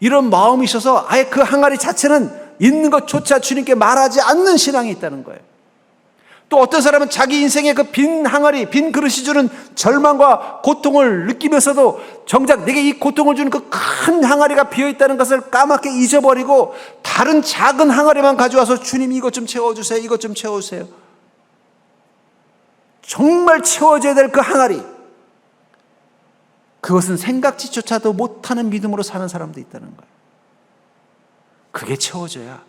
Speaker 1: 이런 마음이 있어서 아예 그 항아리 자체는 있는 것조차 주님께 말하지 않는 신앙이 있다는 거예요. 또 어떤 사람은 자기 인생의 그 빈 항아리, 빈 그릇이 주는 절망과 고통을 느끼면서도 정작 내게 이 고통을 주는 그 큰 항아리가 비어있다는 것을 까맣게 잊어버리고 다른 작은 항아리만 가져와서 주님 이것 좀 채워주세요, 이것 좀 채워주세요. 정말 채워져야 될 그 항아리, 그것은 생각지조차도 못하는 믿음으로 사는 사람도 있다는 거예요. 그게 채워져야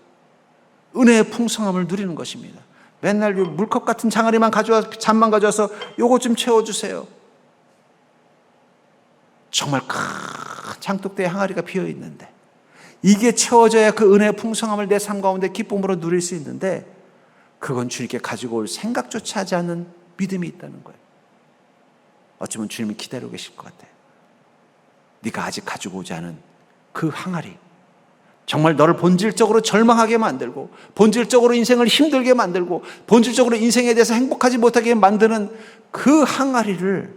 Speaker 1: 은혜의 풍성함을 누리는 것입니다. 맨날 물컵 같은 장아리만 잔만 가져와서 요거 좀 채워주세요. 정말 큰 장독대에 항아리가 비어있는데 이게 채워져야 그 은혜의 풍성함을 내 삶 가운데 기쁨으로 누릴 수 있는데, 그건 주님께 가지고 올 생각조차 하지 않는 믿음이 있다는 거예요. 어쩌면 주님은 기다리고 계실 것 같아요. 네가 아직 가지고 오지 않은 그 항아리, 정말 너를 본질적으로 절망하게 만들고 본질적으로 인생을 힘들게 만들고 본질적으로 인생에 대해서 행복하지 못하게 만드는 그 항아리를,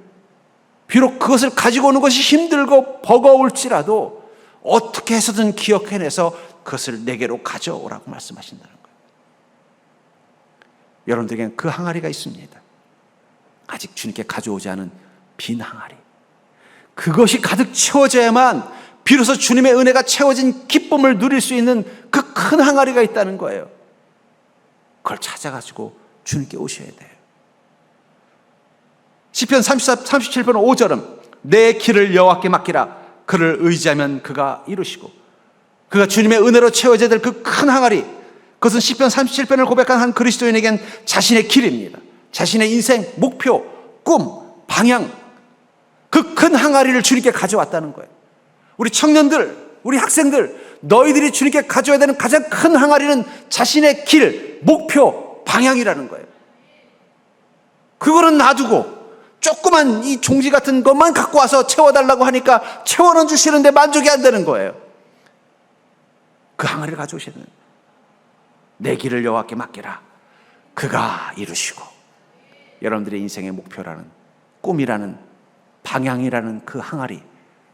Speaker 1: 비록 그것을 가지고 오는 것이 힘들고 버거울지라도 어떻게 해서든 기억해내서 그것을 내게로 가져오라고 말씀하신다는 거예요. 여러분들에게는 그 항아리가 있습니다. 아직 주님께 가져오지 않은 빈 항아리, 그것이 가득 채워져야만 비로소 주님의 은혜가 채워진 기쁨을 누릴 수 있는 그 큰 항아리가 있다는 거예요. 그걸 찾아가지고 주님께 오셔야 돼요. 시편 37편 5절은 내 길을 여호와께 맡기라. 그를 의지하면 그가 이루시고, 그가 주님의 은혜로 채워져야 될 그 큰 항아리, 그것은 시편 37편을 고백한 한 그리스도인에겐 자신의 길입니다. 자신의 인생, 목표, 꿈, 방향, 그 큰 항아리를 주님께 가져왔다는 거예요. 우리 청년들, 우리 학생들, 너희들이 주님께 가져야 되는 가장 큰 항아리는 자신의 길, 목표, 방향이라는 거예요. 그거는 놔두고 조그만 이 종지 같은 것만 갖고 와서 채워달라고 하니까 채워는 주시는데 만족이 안 되는 거예요. 그 항아리를 가져오셔야 돼요. 내 길을 여호와께 맡기라. 그가 이루시고. 여러분들의 인생의 목표라는, 꿈이라는, 방향이라는 그 항아리,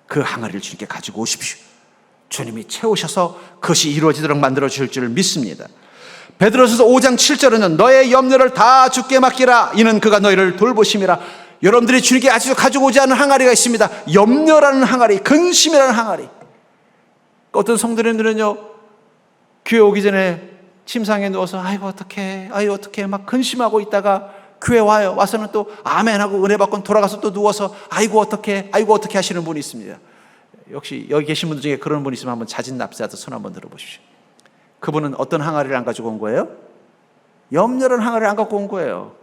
Speaker 1: 그 항아리를 주님께 가지고 오십시오. 주님이 채우셔서 그것이 이루어지도록 만들어 주실 줄 믿습니다. 베드로전서 5장 7절에는 너의 염려를 다 주께 맡기라. 이는 그가 너희를 돌보심이라. 여러분들이 주님께 아직도 가지고 오지 않은 항아리가 있습니다. 염려라는 항아리, 근심이라는 항아리. 어떤 성도님들은요, 교회 오기 전에 침상에 누워서 아이고 어떡해 막 근심하고 있다가 교회 와요. 와서는 또 아멘하고 은혜 받고 돌아가서 또 누워서 아이고 어떻게 하시는 분이 있습니다. 역시 여기 계신 분들 중에 그런 분 있으면 한번 자진 납세하듯 손 한번 들어보십시오. 그분은 어떤 항아리를 안 가지고 온 거예요? 염려는 항아리를 안 갖고 온 거예요.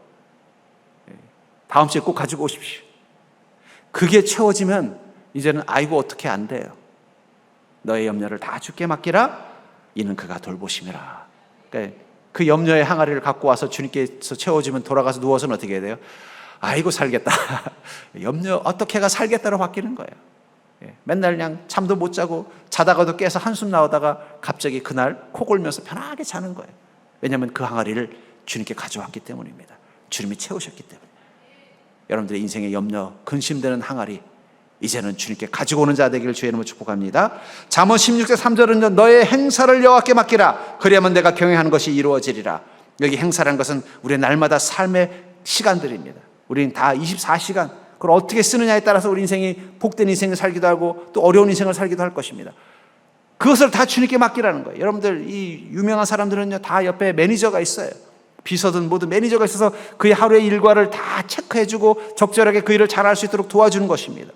Speaker 1: 다음 주에 꼭 가지고 오십시오. 그게 채워지면 이제는 아이고 어떻게 안 돼요. 너의 염려를 다 주께 맡기라. 이는 그가 돌보심이라. 그러니까 그 염려의 항아리를 갖고 와서 주님께서 채워주면 돌아가서 누워서는 어떻게 해야 돼요? 아이고 살겠다. 염려 어떻게가 살겠다로 바뀌는 거예요. 맨날 그냥 잠도 못 자고 자다가도 깨서 한숨 나오다가 갑자기 그날 코 골면서 편하게 자는 거예요. 왜냐하면 그 항아리를 주님께 가져왔기 때문입니다. 주님이 채우셨기 때문에. 여러분들의 인생의 염려, 근심되는 항아리 이제는 주님께 가지고 오는 자 되기를 주의 이름으로 축복합니다. 잠언 16장 3절은 너의 행사를 여호와께 맡기라. 그리하면 내가 경영하는 것이 이루어지리라. 여기 행사라는 것은 우리의 날마다 삶의 시간들입니다. 우리는 다 24시간 그걸 어떻게 쓰느냐에 따라서 우리 인생이 복된 인생을 살기도 하고 또 어려운 인생을 살기도 할 것입니다. 그것을 다 주님께 맡기라는 거예요. 여러분들 이 유명한 사람들은요 다 옆에 매니저가 있어요. 비서든 뭐든 매니저가 있어서 그의 하루의 일과를 다 체크해주고 적절하게 그 일을 잘할 수 있도록 도와주는 것입니다.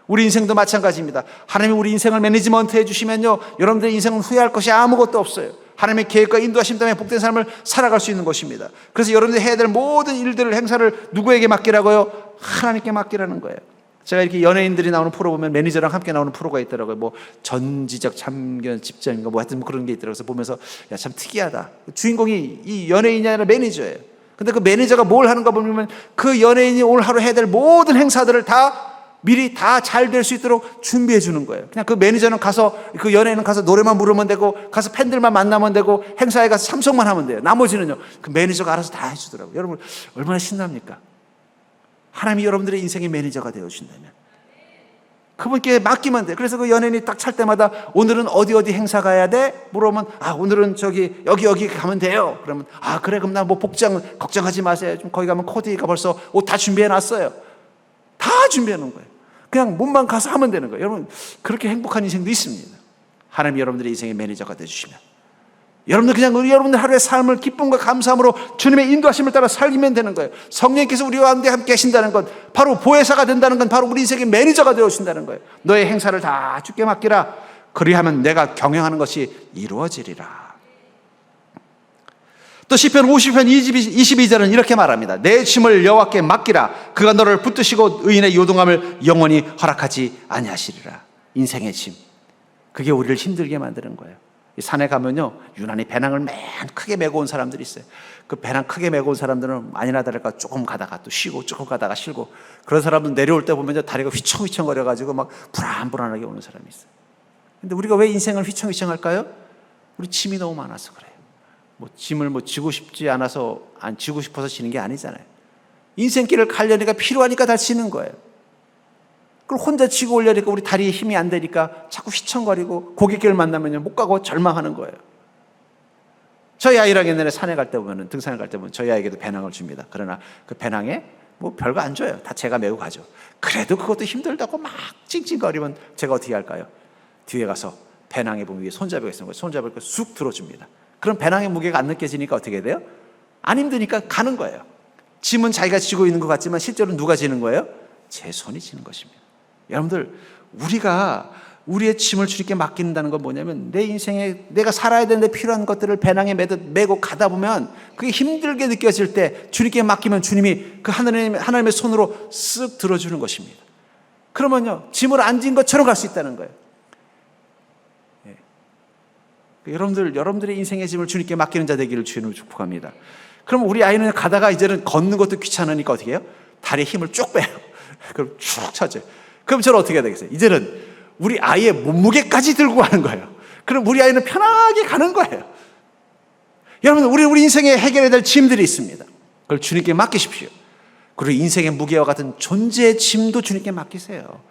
Speaker 1: 우리 인생도 마찬가지입니다. 하나님이 우리 인생을 매니지먼트 해주시면요 여러분들의 인생은 후회할 것이 아무것도 없어요. 하나님의 계획과 인도하심 때문에 복된 삶을 살아갈 수 있는 것입니다. 그래서 여러분들이 해야 될 모든 일들을 행사를 누구에게 맡기라고요? 하나님께 맡기라는 거예요. 제가 이렇게 연예인들이 나오는 프로 보면 매니저랑 함께 나오는 프로가 있더라고요. 뭐 전지적 참견 집전인가 뭐 하여튼 그런 게 있더라고요. 그래서 보면서 야 참 특이하다. 주인공이 이 연예인이 아니라 매니저예요. 근데 그 매니저가 뭘 하는가 보면 그 연예인이 오늘 하루 해야 될 모든 행사들을 다 미리 다 잘 될 수 있도록 준비해 주는 거예요. 그냥 그 매니저는 가서 그 연예인은 가서 노래만 부르면 되고 가서 팬들만 만나면 되고 행사에 가서 참석만 하면 돼요. 나머지는요 그 매니저가 알아서 다 해주더라고요. 여러분 얼마나 신납니까? 하나님이 여러분들의 인생의 매니저가 되어주신다면 그분께 맡기면 돼요. 그래서 그 연예인이 딱 찰 때마다 오늘은 어디 행사 가야 돼? 물어보면 오늘은 저기 여기 가면 돼요. 그러면 그래 그럼 나 뭐 복장 걱정하지 마세요. 좀 거기 가면 코디가 벌써 옷 다 준비해 놨어요. 다 준비해 놓은 거예요. 그냥 몸만 가서 하면 되는 거예요. 여러분 그렇게 행복한 인생도 있습니다. 하나님이 여러분들의 인생의 매니저가 되어주시면 여러분들 그냥 여러분들 하루의 삶을 기쁨과 감사함으로 주님의 인도하심을 따라 살기면 되는 거예요. 성령께서 우리와 함께 계신다는 것, 바로 보혜사가 된다는 건 바로 우리 인생의 매니저가 되어주신다는 거예요. 너의 행사를 다 주께 맡기라. 그리하면 내가 경영하는 것이 이루어지리라. 또 시편 50편 22절은 이렇게 말합니다. 내 짐을 여호와께 맡기라. 그가 너를 붙드시고 의인의 요동함을 영원히 허락하지 아니하시리라. 인생의 짐, 그게 우리를 힘들게 만드는 거예요. 산에 가면요 유난히 배낭을 맨 크게 메고 온 사람들이 있어요. 그 배낭 크게 메고 온 사람들은 아니나 다를까 조금 가다가 또 쉬고 조금 가다가 쉬고, 그런 사람들 내려올 때 보면 다리가 휘청휘청 거려가지고 막 불안불안하게 오는 사람이 있어요. 근데 우리가 왜 인생을 휘청휘청할까요? 우리 짐이 너무 많아서 그래요. 짐을 지고 싶지 않아서 안 지고 싶어서 지는 게 아니잖아요. 인생길을 가려니까 필요하니까 다 지는 거예요. 그걸 혼자 지고 오려니까 우리 다리에 힘이 안 되니까 자꾸 휘청거리고 고깃길을 만나면 못 가고 절망하는 거예요. 저희 아이랑 옛날에 산에 갈 때 보면, 등산을 갈 때 보면 저희 아이에게도 배낭을 줍니다. 그러나 그 배낭에 별거 안 줘요. 다 제가 메고 가죠. 그래도 그것도 힘들다고 막 찡찡거리면 제가 어떻게 할까요? 뒤에 가서 배낭에 보면 위에 손잡이가 있는 거예요. 손잡이를 쑥 들어줍니다. 그럼 배낭의 무게가 안 느껴지니까 어떻게 돼요? 안 힘드니까 가는 거예요. 짐은 자기가 지고 있는 것 같지만 실제로 누가 지는 거예요? 제 손이 지는 것입니다. 여러분들, 우리가 우리의 짐을 주님께 맡긴다는 건 뭐냐면, 내 인생에 내가 살아야 되는데 필요한 것들을 배낭에 메고 가다 보면 그게 힘들게 느껴질 때 주님께 맡기면 주님이 그 하나님의 손으로 쓱 들어주는 것입니다. 그러면요 짐을 안 진 것처럼 갈 수 있다는 거예요. 여러분들의 인생의 짐을 주님께 맡기는 자 되기를 주님을 축복합니다. 그럼 우리 아이는 가다가 이제는 걷는 것도 귀찮으니까 어떻게 해요? 다리에 힘을 쭉 빼요. 그럼 쭉 쳐져요. 그럼 저는 어떻게 해야 되겠어요? 이제는 우리 아이의 몸무게까지 들고 가는 거예요. 그럼 우리 아이는 편하게 가는 거예요. 여러분, 우리 인생에 해결해야 될 짐들이 있습니다. 그걸 주님께 맡기십시오. 그리고 인생의 무게와 같은 존재의 짐도 주님께 맡기세요.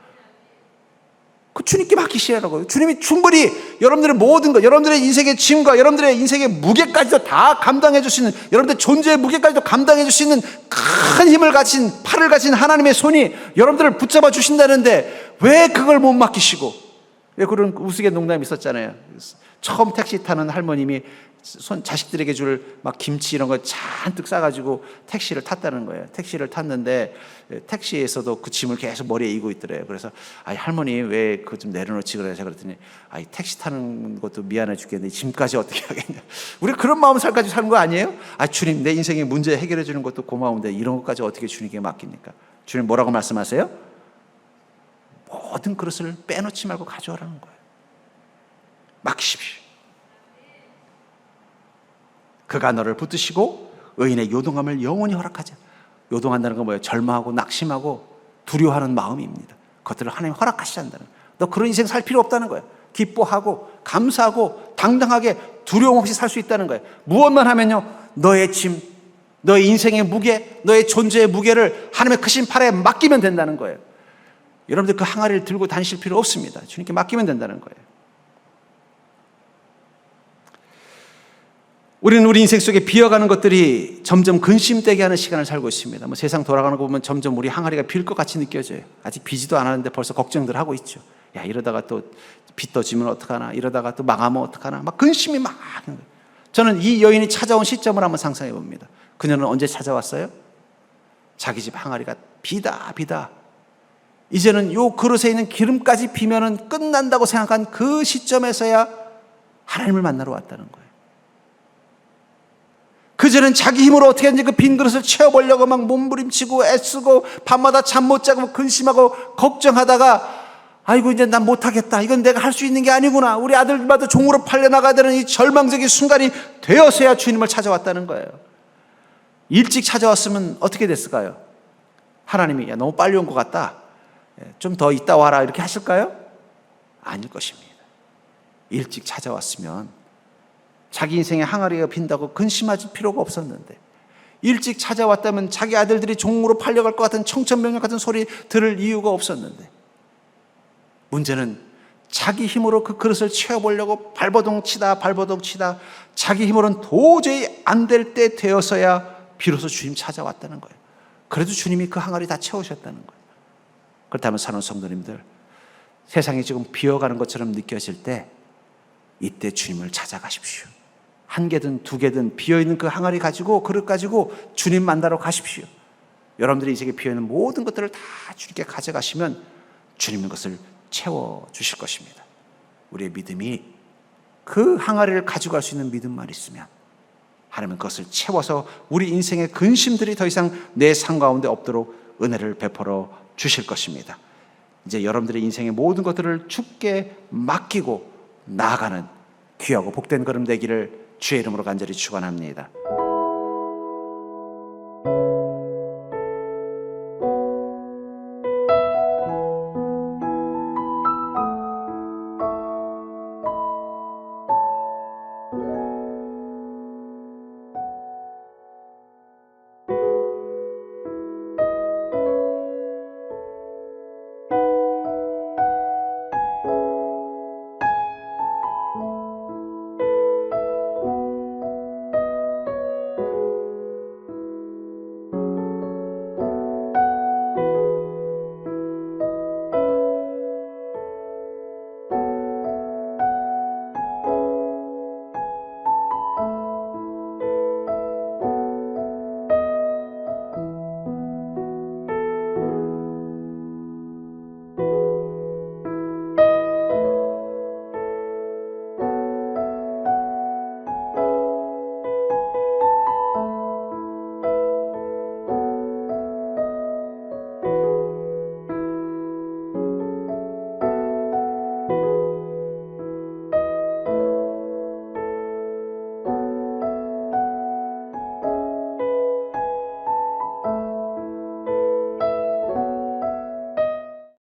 Speaker 1: 그 주님께 맡기시라고요. 주님이 충분히 여러분들의 모든 것, 여러분들의 인생의 짐과 여러분들의 인생의 무게까지도 다 감당해 줄 수 있는, 여러분들의 존재의 무게까지도 감당해 줄 수 있는 큰 힘을 가진, 팔을 가진 하나님의 손이 여러분들을 붙잡아 주신다는데 왜 그걸 못 맡기시고? 왜 그런 우스갯 농담이 있었잖아요. 처음 택시 타는 할머님이 자식들에게 줄 막 김치 이런 거 잔뜩 싸가지고 택시를 탔다는 거예요. 택시를 탔는데 택시에서도 그 짐을 계속 머리에 이고 있더래요. 그래서 할머니 왜 그거 좀 내려놓지 그래요. 제가 그랬더니 택시 타는 것도 미안해 죽겠는데 짐까지 어떻게 하겠냐. 우리 그런 마음살까지 사는 거 아니에요? 주님, 내 인생의 문제 해결해 주는 것도 고마운데 이런 것까지 어떻게 주님께 맡깁니까? 주님 뭐라고 말씀하세요? 모든 그릇을 빼놓지 말고 가져오라는 거예요. 맡기십시오. 그가 너를 붙드시고 의인의 요동함을 영원히 허락하자. 요동한다는 건 뭐예요? 절망하고 낙심하고 두려워하는 마음입니다. 그것들을 하나님 허락하시한다는 거예요. 너 그런 인생 살 필요 없다는 거예요. 기뻐하고 감사하고 당당하게 두려움 없이 살 수 있다는 거예요. 무엇만 하면요, 너의 짐, 너의 인생의 무게, 너의 존재의 무게를 하나님의 크신 팔에 맡기면 된다는 거예요. 여러분들 그 항아리를 들고 다니실 필요 없습니다. 주님께 맡기면 된다는 거예요. 우리는 우리 인생 속에 비어가는 것들이 점점 근심되게 하는 시간을 살고 있습니다. 세상 돌아가는 거 보면 점점 우리 항아리가 빌 것 같이 느껴져요. 아직 비지도 않았는데 벌써 걱정들 하고 있죠. 이러다가 또 빚 떠지면 어떡하나, 이러다가 또 망하면 어떡하나, 막 근심이 막. 저는 이 여인이 찾아온 시점을 한번 상상해 봅니다. 그녀는 언제 찾아왔어요? 자기 집 항아리가 비다. 이제는 요 그릇에 있는 기름까지 비면은 끝난다고 생각한 그 시점에서야 하나님을 만나러 왔다는 거예요. 그전엔 자기 힘으로 어떻게든지 그 빈 그릇을 채워보려고 막 몸부림치고 애쓰고 밤마다 잠 못 자고 근심하고 걱정하다가 아이고 이제 난 못하겠다. 이건 내가 할 수 있는 게 아니구나. 우리 아들마다 종으로 팔려나가야 되는 이 절망적인 순간이 되어서야 주님을 찾아왔다는 거예요. 일찍 찾아왔으면 어떻게 됐을까요? 하나님이 너무 빨리 온 것 같다. 좀 더 있다 와라 이렇게 하실까요? 아닐 것입니다. 일찍 찾아왔으면 자기 인생의 항아리가 빈다고 근심할 필요가 없었는데, 일찍 찾아왔다면 자기 아들들이 종으로 팔려갈 것 같은 청천벽력 같은 소리 들을 이유가 없었는데, 문제는 자기 힘으로 그 그릇을 채워보려고 발버둥 치다 자기 힘으로는 도저히 안 될 때 되어서야 비로소 주님 찾아왔다는 거예요. 그래도 주님이 그 항아리 다 채우셨다는 거예요. 그렇다면 사랑하는 성도님들, 세상이 지금 비어가는 것처럼 느껴질 때 이때 주님을 찾아가십시오. 한 개든 두 개든 비어있는 그 항아리 가지고, 그릇 가지고 주님 만나러 가십시오. 여러분들이 이 세계에 비어있는 모든 것들을 다 주님께 가져가시면 주님은 그것을 채워주실 것입니다. 우리의 믿음이 그 항아리를 가져갈 수 있는 믿음만 있으면 하나님은 그것을 채워서 우리 인생의 근심들이 더 이상 내 삶 가운데 없도록 은혜를 베풀어 주실 것입니다. 이제 여러분들의 인생의 모든 것들을 주께 맡기고 나아가는 귀하고 복된 걸음 되기를 주의 이름으로 간절히 축원합니다.